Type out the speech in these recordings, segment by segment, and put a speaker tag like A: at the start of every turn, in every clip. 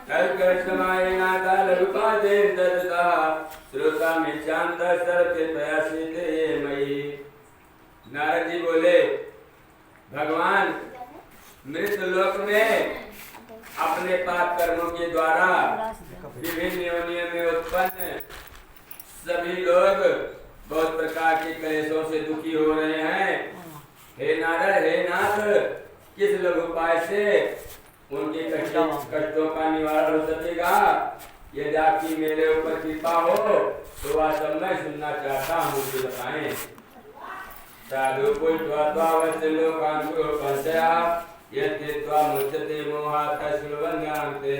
A: कर्कशमाय नाथा लघुपादे दत्ता श्रोता में शांत सरते प्रयासी ते मई। नारद जी बोले भगवान मृत लोक में अपने पाप कर्मों के द्वारा विभिन्न योनियों में उत्पन्न सभी लोग बहुत प्रकार के क्लेशों से दुखी हो रहे हैं। हे नारद, हे नाथ, किस लघु उपाय से उनके कष्टों का निवारण हो सकेगा? यदि आपकी मेरे ऊपर कृपा हो तो वह सब मैं सुनना चाहता हूँ, मुझे बताएं। साधु पुष्पत्वावश्य लोकांकुरो पंचया यदि त्वा मुच्यते मोहात् शुभवन्यांते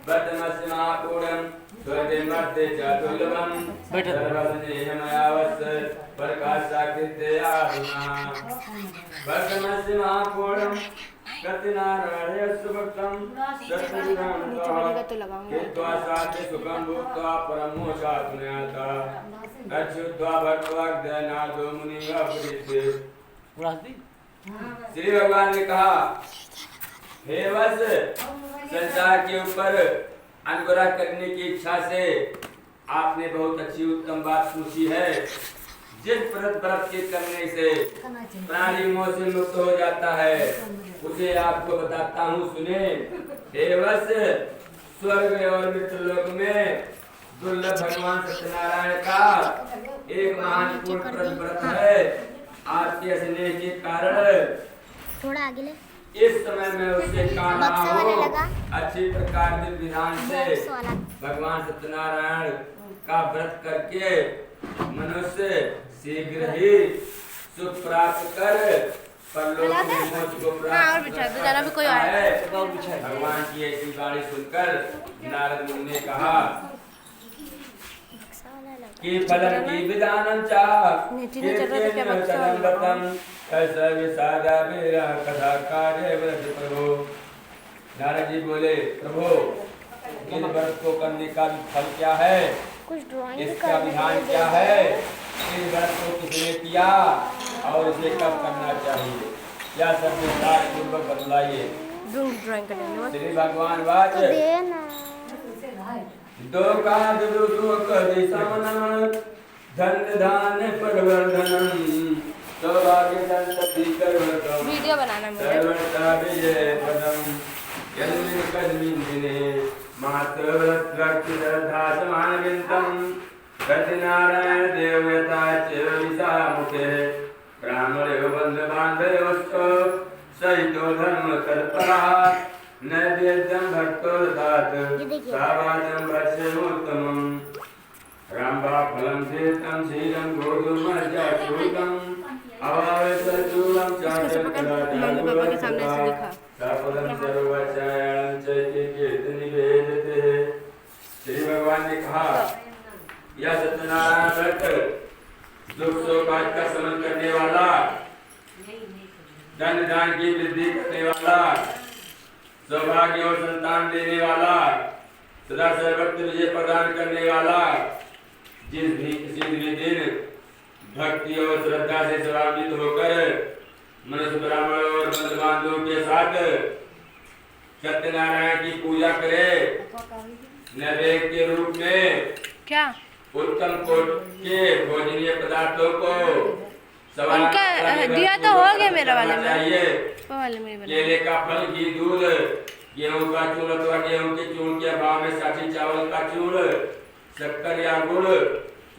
A: वर्तमस्य महापूर्णं स्वर्गे मर्त्ये च दुर्लभं सर्वस्नेहमयावस्य प्रकाशाकृते आत्मा वर्तमस्य महापूर्णं कतिनारायण सुभक्तं सत्संगं केत्वा साध्य सुखं भुक्त्वा परमोषात्मयाता अच्युत्वा भक्तवाग्दनादो मुनिः अपरिते। श्री भगवान ने कहा, हे वत्स, संसार के ऊपर अनुग्रह करने की इच्छा से आपने बहुत अच्छी उत्तम बात पूछी है। जिस व्रत के करने से प्राणी मोह से मुक्त हो जाता है उसे आपको बताता हूँ, सुने। हे वत्स, स्वर्ग और मृत्युलोक में दुर्लभ भगवान सत्यनारायण का एक महान पूर्ण व्रत है। आपके स्नेह के कारण
B: थोड़ा आगे ले।
A: इस समय मैं उससे कह रहा हूँ, अच्छी प्रकार के विधान से भगवान सत्यनारायण का व्रत करके मनुष्य शीघ्र ही सुख प्राप्त कर परलोक में मोक्ष को प्राप्त करता है। भगवान की ऐसी वाणी सुनकर नारद मुनि ने कहा कि फलं की विधानं चा प्रभु। नारद जी बोले, प्रभु इस व्रत को करने का फल क्या है, इसका विधान क्या है, इस व्रत को किसने किया और इसे कब करना चाहिए, क्या सब विस्तार पूर्वक बतलाइए। श्री भगवान वाच दो काज दुख दिशमन धन धान प्रवर्धनम सौभाग्य संतति कर्मकम
B: वीडियो बनाना
A: सर्वता विजय पदम यन्मिन कस्मिन् दिने मात्र भक्ति श्रद्धा समान विंतम सत्यनारायण देवता च विशामुखे ब्राह्मणयो बंध बांधयोश्च सहितो धर्म तत्परः नैवेद्यं भक्तो ददात् सावाद्यं भक्ष्योत्तमं रामबा फलं तीर्थं क्षीरं गोधूमर्जचूर्णम् अवावसचूर्णं चाचलकलाचारुवर्तः साफलं सर्वचायणं चैत्यकीर्ति निवेदिते। श्री भगवान ने कहा, यह सत्यनारायण व्रत दुख शोक का शमन करने वाला, धन दान की वृद्धि करने वाला, सौभाग्य और संतान देने वाला, सदा सर्वत्र विजय प्रदान करने वाला, किसी भी दिन भक्ति और श्रद्धा से सर्वान्वित होकर मनुष्य ब्राह्मण और बंधु बांधवों के साथ सत्यनारायण की पूजा करे, नैवेद्य के रूप में क्या उत्तम कोटि के भोजनीय पदार्थों को
B: उनका दिया तो हो गया मेरा वाले
A: में केले का फल, घी, दूध, गेहूं का चूर्ण अथवा गेहूं के चूर्ण के अभाव में साथी चावल का चूर्ण, शक्कर या गुड़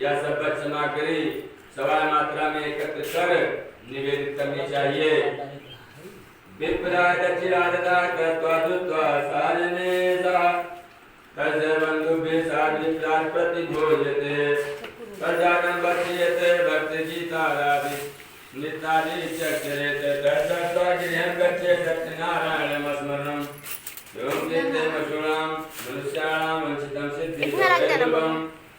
A: या सब सामग्री समान मात्रा में एकत्र कर निवेदित करनी चाहिए। विप्रा दक्षिणादता कृत्वा दुत्वा साजनेसा तस्य बंधुभ्यः साथ विप्रा प्रतिभोजते प्रजानं वर्धयते भक्ति गीतारादि नित्यानि चक्रेते दर्शस्वागृहं गच्छेत् सत्यनारायणमस्मरणं योगिते मशूणां मनुष्याणां वंचितं सिद्धिं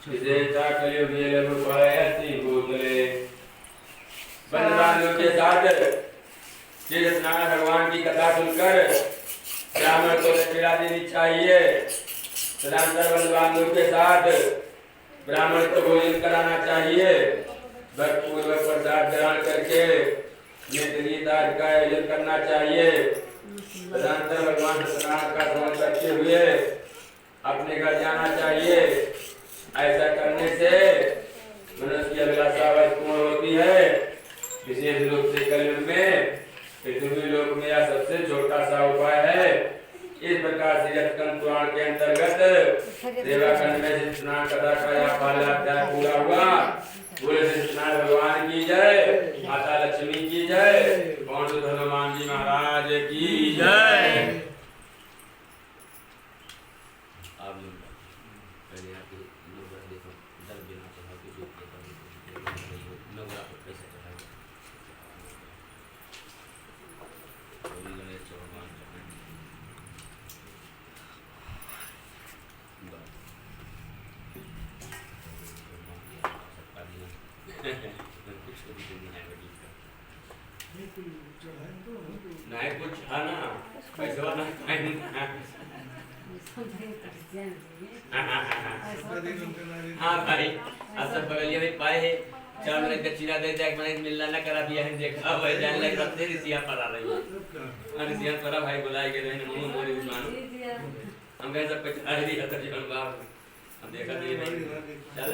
A: विशेषा कलियुगे लघुपायति भूतले। बंधुबांधवों के साथ श्री सत्यनारायण भगवान की कथा सुनकर ब्राह्मण को दक्षिणा देनी चाहिए। सदाचार बंधुबांधवों के साथ ब्राह्मण को भोजन कराना चाहिए। भक्तिपूर्वक प्रसाद ग्रहण करके नेत्र गीता का आयोजन करना चाहिए। सदाचार भगवान सत्यनारायण का स्मरण करके करते हुए अपने घर जाना चाहिए। ऐसा करने से मनुष्य की अभिलाषा पूर्ण होती है। विशेष रूप से कलयुग में पृथ्वी लोक में यह सबसे छोटा सा उपाय है। इस प्रकार से जटकन पुराण के अंतर्गत देवाखंड में स्नान कथा का यह पहला अध्याय पूरा हुआ। बोले सत्यनारायण भगवान की जय, माता लक्ष्मी की जय, पौंडू हनुमान जी महाराज की जय। नहीं कुछ है ना पैसा ना हाँ भाई सब बगलिया में पाए है। चार मिनट का चीरा दे दिया, मैंने मिलना ना करा दिया है। देखा भाई जान लग रहा है रिसिया पर आ रही है। रिसिया पर भाई बुलाए गए रहने मुंह मोरी मानो हम कहे सब कुछ आ दिया था जीवन बाप हम देखा नहीं भाई चल।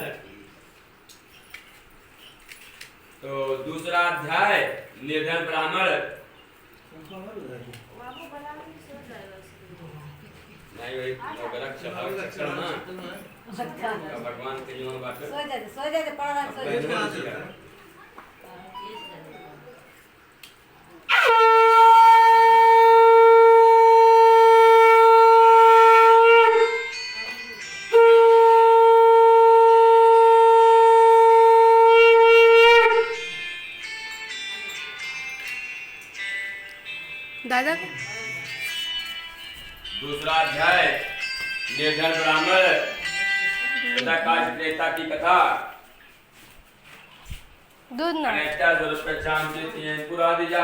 A: तो दूसरा अध्याय निर्धन ब्राह्मण नहीं भाई गलत स्वभाव ना भगवान के नियम बात सो जाते पढ़ा
B: दादा।
A: दूसरा अध्याय निर्धन ब्राह्मण तथा काश प्रेता की कथा।
B: दूध ना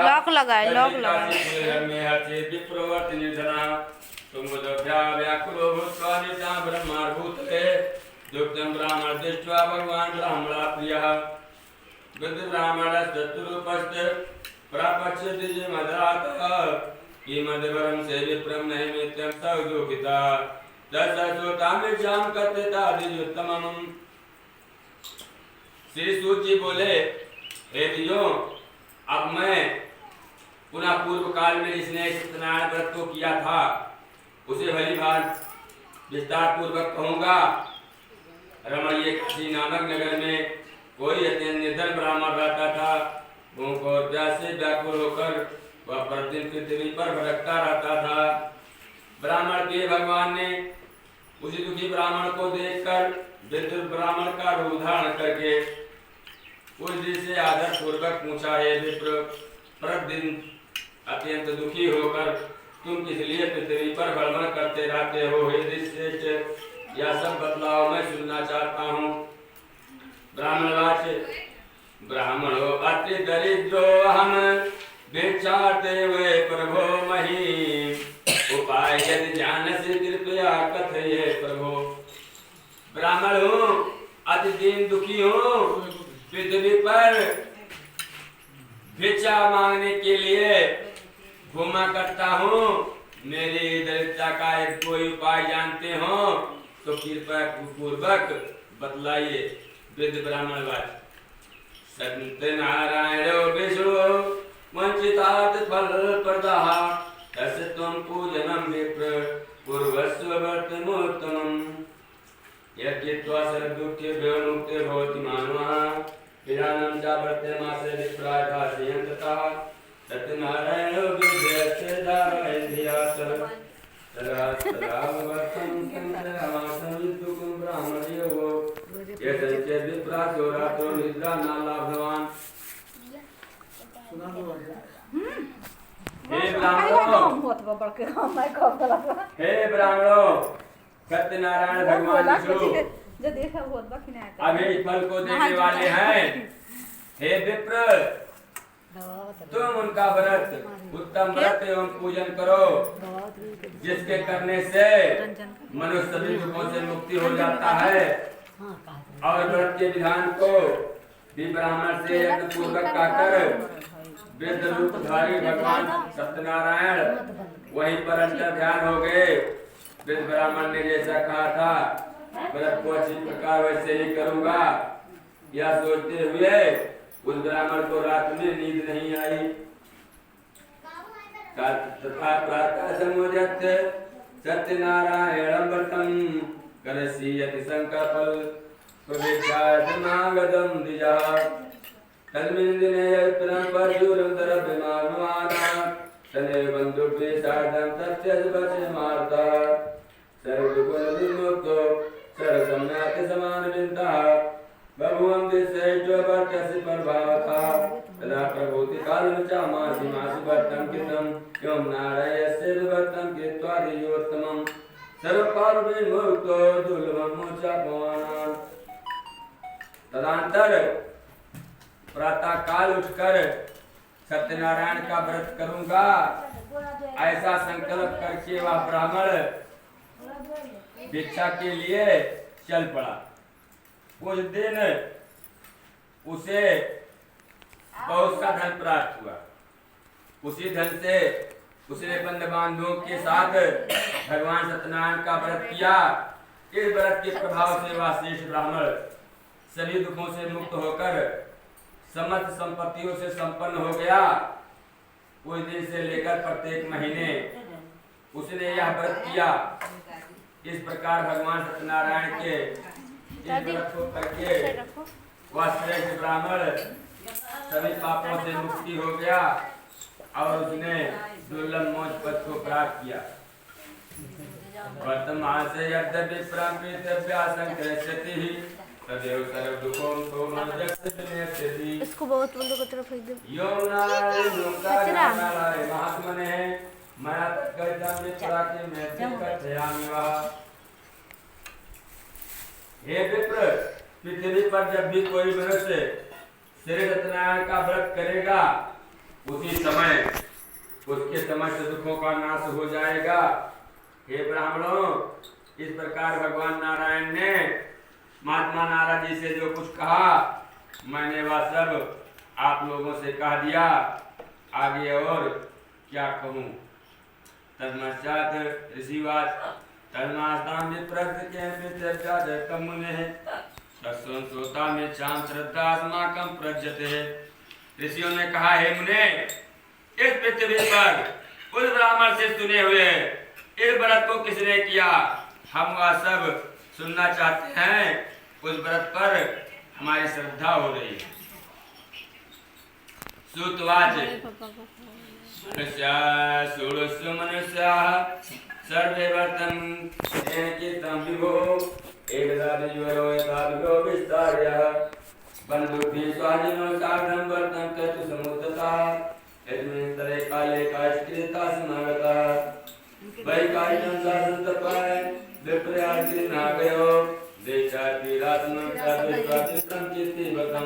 A: लॉक
B: लगाए लॉक लगाए
A: में हर्षे विप्रवर्त निर्धना तुंगोदभ्या व्याकुलो भूत्वा नित्यां ब्रह्मार्भूतले दुक्तं ब्राह्मण दृष्ट्वा भगवान ब्राह्मणा प्रियः बुद्ध ब्राह्मण चतुरूपस्थ प्रापच्यति मदातः किमद्वरं से विप्रं नैमित्यं सौदुःखिता दशसोतामिषां कथ्यतादिजुत्तमम्। श्री सूत जी बोले, हे दियो, अब मैं पुनः पूर्व काल में जिसने सत्यनारायण व्रत को किया था उसे भली बात विस्तार पूर्वक कहूँगा। रमणीय काशी नामक नगर में कोई अत्यंत निर्धन ब्राह्मण रहता था। भूख और प्यास से व्याकुल होकर वह प्रतिदिन पृथ्वी पर भटकता रहता था। ब्राह्मण के भगवान ने उसी दुखी ब्राह्मण को देखकर विद्युत ब्राह्मण का रूप धारण करके उस से आदर पूर्वक पूछा, हे विप्र, प्रतिदिन अत्यंत दुखी होकर तुम किस लिए पृथ्वी पर भ्रमण करते रहते हो? हे ऋषिश्रेष्ठ, यह सब बतलाओ, मैं सुनना चाहता हूँ। ब्राह्मणवाच, ब्राह्मणो अति दरिद्रो हम भिक्षार्थे वे प्रभो मही उपाय यदि जानसि कृपया कथये प्रभो। ब्राह्मण हूँ, अति दीन दुखी हूँ, पृथ्वी पर भिक्षा मांगने के लिए घूमा करता हूँ। मेरी दरिद्रता का एक कोई उपाय जानते हो तो कृपया पूर्वक बतलाइए। वृद्ध ब्राह्मण बात, सत्यनारायणो विष्णु वंचितात् फल प्रदाः तस्य त्वं पूजनं विप्र कुर्वस्व वर्तमोत्तमम्। यद्यत्वा सर्वदुःखेभ्यो मुक्तो भवति मानवः पिरानं च वर्तमासे विप्राय भाषयन्ततः सत्यनारायणो विद्यस्य धारयन्धियात् तदा तदा वर्तं संग्रहमासं विद्युतं ब्राह्मणयो यदंचे विप्रासो रात्रो निद्रा न लाभवान्। हे ब्राह्मणों, सत्यनारायण भगवान अभी फल को देने वाले हैं। हे विप्र, तुम उनका व्रत उत्तम व्रत एवं पूजन करो जिसके करने से मनुष्य सभी दुखों से मुक्ति हो जाता है। और व्रत के विधान को भी ब्राह्मण से यत्न पूर्वक कहकर वृद्ध रूपधारी भगवान सत्यनारायण वहीं पर अंतर ध्यान हो गए। फिर ब्राह्मण ने जैसा कहा था व्रत को अच्छी प्रकार वैसे ही करूंगा, यह सोचते हुए उस ब्राह्मण को रात में नींद नहीं आई। तथा प्रातः समुद्यत सत्यनारायणं व्रतं करसीयति संकल्पं प्रवेशायतमागतं द्विजः। तस्मिन् दिने यत्परं परशुरं दरभ्यमानमानः तदेव बन्धुभिः सार्धं तस्य वचनमार्तः सर्वगुणविमुक्तो सर्वसम्यक्समानविन्तः बभूवं विश्वेश्वरस्य प्रभावतः तदा प्रभूतिकालं च मासि मासि व्रतं कृतं एवं नारायणस्य व्रतं कृत्वा धियोत्तमं सर्वपापविमुक्तो दुर्लभं मोक्षापमानात्। तदनंतर प्रातः काल उठकर सत्यनारायण का व्रत करूंगा ऐसा संकल्प करके वह ब्राह्मण भिक्षा के लिए चल पड़ा। उस दिन उसे बहुत सा धन प्राप्त हुआ। उसी धन से उसने बंधु बांधवों के साथ भगवान सत्यनारायण का व्रत किया। इस व्रत के प्रभाव से वह शेष ब्राह्मण सभी दुखों से मुक्त होकर समस्त संपत्तियों से संपन्न हो गया। उस दिन से लेकर प्रत्येक महीने उसने यह व्रत किया। इस प्रकार भगवान सत्यनारायण के इस व्रत को करके वह श्रेष्ठ ब्राह्मण सभी पापों से मुक्ति हो गया और उसने दुर्लभ मोक्ष पद को प्राप्त किया। वर्तमान से यद्यपि प्राप्तिव्यासंकृष्यति तदेव सर्व दुखों को मनोजक्ति।
B: इसको बहुत बंदों की तरफ फेंक दो।
A: यो नारायण नारायण महात्मने मया तत्कर्तव्य मित्रा के मैं कथयामि वः। हे विप्र, पृथ्वी पर जब भी कोई मनुष्य श्री सत्यनारायण का व्रत करेगा उसी समय उसके समस्त दुखों का नाश हो जाएगा। हे ब्राह्मणों, इस प्रकार भगवान नारायण ने महात्मा नारद जी से जो कुछ कहा मैंने वह सब आप लोगों से कह दिया। आगे और क्या कहूँ। तन्मश्चात ऋषिवाच तन्मास्तां विप्रकृत्यं मुने तस्वं श्रोता में चाम श्रद्धा अस्माकं प्रज्यते। ऋषियों ने कहा हे मुने, इस पृथ्वी पर उस ब्राह्मण से सुने हुए इस व्रत को किसने किया हम वह सब सुनना चाहते हैं। उस व्रत पर हमारी श्रद्धा हो रही है। सुतवाच मनुष्य मनुष्य सर्वे व्रतं कीर्तनं विभो एकदा विज्वरो यथा विभो विस्तार्यः बन्धुभिः स्वाजिनो सार्धं व्रतं कर्तुं समुद्यतः यस्मिन् तरे काले काश्कृता समागतः वैकायिकं शासनतपाय विप्रयासि नागयो देशातिरात्मं चातुष्पातित्रं कीर्तिवतं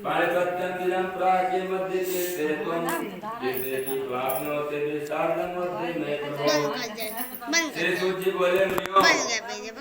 A: पाणिपत्यं दिनं प्राके मध्ये कीर्ते त्वं जिसे वाप्नोति विशार्दं मध्ये मे प्रभो। श्री सूत जी बोले मुनियों